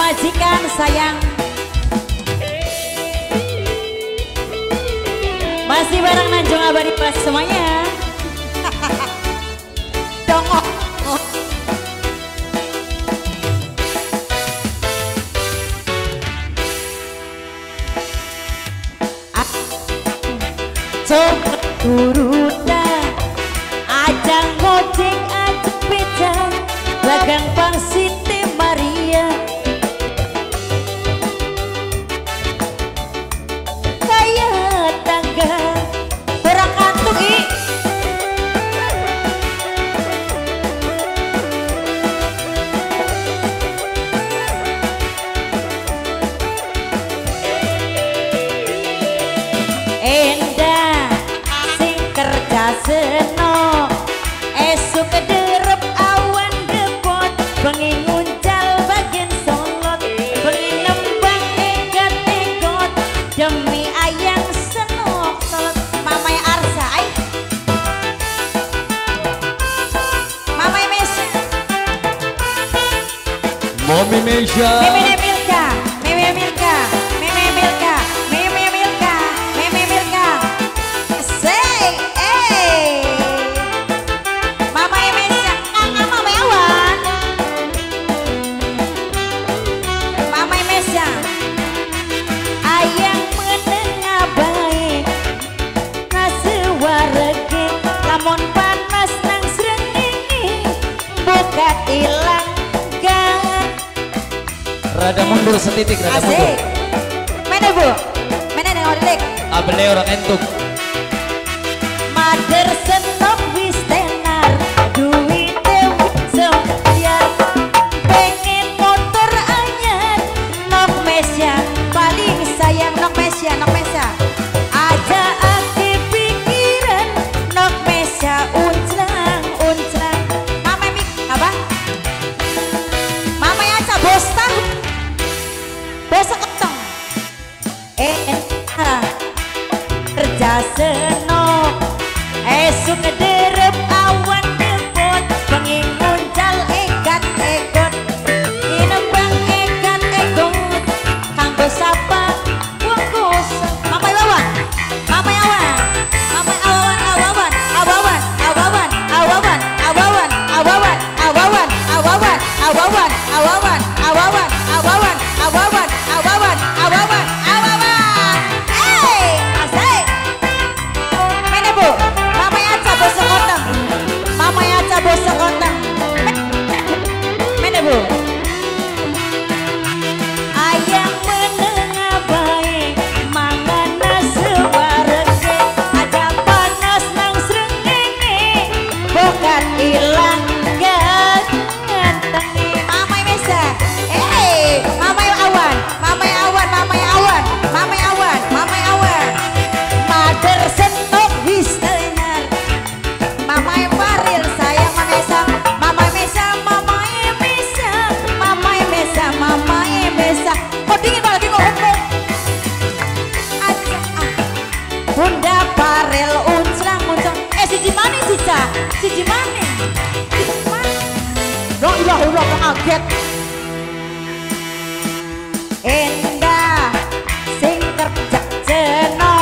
majikan sayang. Masih bareng Nanjung Abadi Plus semuanya. Dongok. Coba turuta ajang ngojek ajak beca lagang Bang Siti Maria kaya tangga orang kantung endah sing kerja seno esuk kederep awan depot bengi nguncal bagian solot bengi nembang egat-egot demi ayang senok solot mamai Arsa ay mamai Mesya Mami Mesya Meme Milka Meme Milka Meme Milka Meme Milka Meme Milka say Mama Mesya kakak Mama Awan Mama Mesya ayang menengah baik nasuwarege lamun panas nang srengenge bukat ilang gan rada mundur setitik rada mundur asik mana bu mana yang odelik abele orang entuk Mader senok wis tenar duit sembiar pengen motor anyar nok Mesya paling sayang nok Mesya aja ake pikiran nok Mesya unclang mama mik apa mama aja bos tahu bos ketong kerja senok esuk kederep awan depot bengi nguncal egat-egot inembang egat-egot kanggo sapa wong kosong mamai lawan mamai awan mamai awan awawan awawan awawan awawan awawan awawan awawan awawan awawan awawan awawan awawan awawan awawan awawan awawan asik mana bu mama aja bosok otang mama aja bosok otang mana bu ayang menengah baik mangan nasuwarege aja panas nang srengenge bukan ilang ganteng mama Mesya mama awan mama awan mama awan mama awan mama awan mader senok wis tenar mama Faril sayang mama Mesya mama Mesya mama Mesya mama Mesya kok dingin banget lagi kok hukum aja Bunda Faril unclang siji mana cica siji mana dong udah kaget endah sing kerja jeno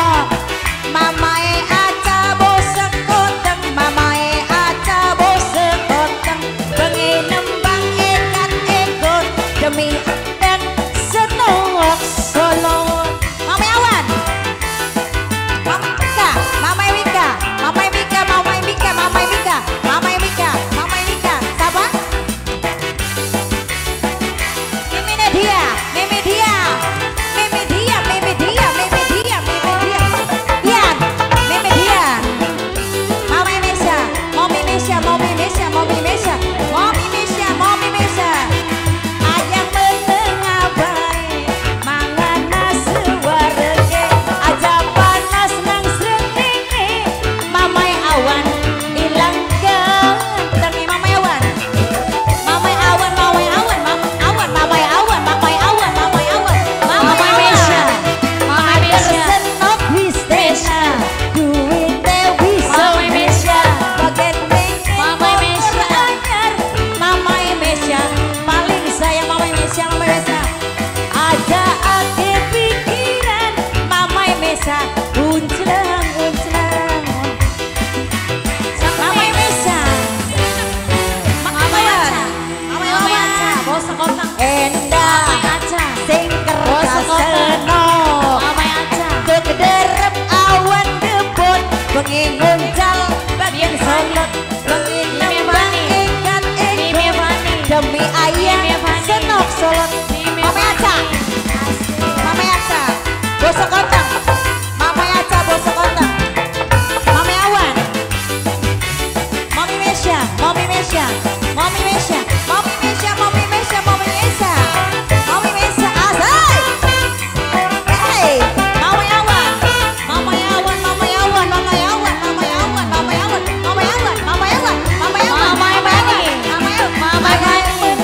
mamae aja bosek koteng mamae aja bosek koteng bengi nembang egat-egot demi dan senok solot mamae awan mamae Mika mamae Mika mamae Mika mamae Mika mamae Mika mamae Mika mamae Mika sabar Mimi dia Mami Mesya, Mami Mesya, Mami Mesya, Mami Mesya, Mami Mesya, asai. Hey, Mama Awan, Mama Awan, Mama Awan, Mama Awan, Mama Awan, Mama Awan, Mama Awan, Mama Awan, Mama Awan, Mama Awan, Mama Awan, Mama Awan,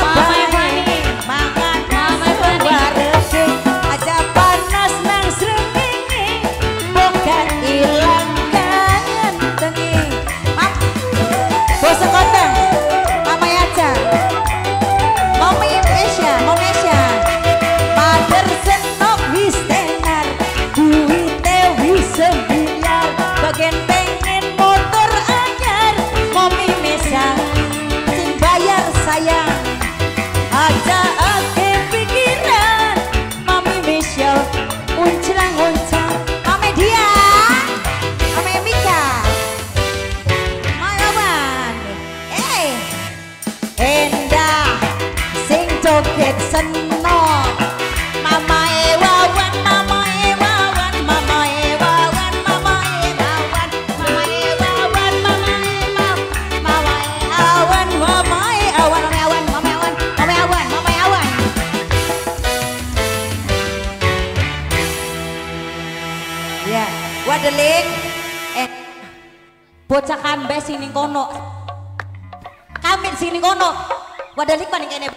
Mama Awan, mangan Mama Awan, aja panas nang srengenge, bukan ilang kangen tengi. Bos koteng, Mama Yaca, Mami Mesya, Mami Mesya, Mader senok wis tenar, duwite wis sembiar, bagian pengen motor anyar, Mami Mesya, sing bayar sayang, aja ake pikiran, Mami Mesya, uncang-uncang, Mami dia, Mami Mika. Mayawan, endah sing joget senok. Mama Ewawan, Mama Ewawan, Mama Ewawan, Mama Ewawan, Mama Ewawan, Mama Ewawan, Mama Ewawan, Mama Ewawan, Mama Ewawan, Mama Ewawan, Mama Ewawan, Mama Ewawan. Ya, wadelik. Bocah kambe sini kono. Kami sini kono. Wadalik paling kene.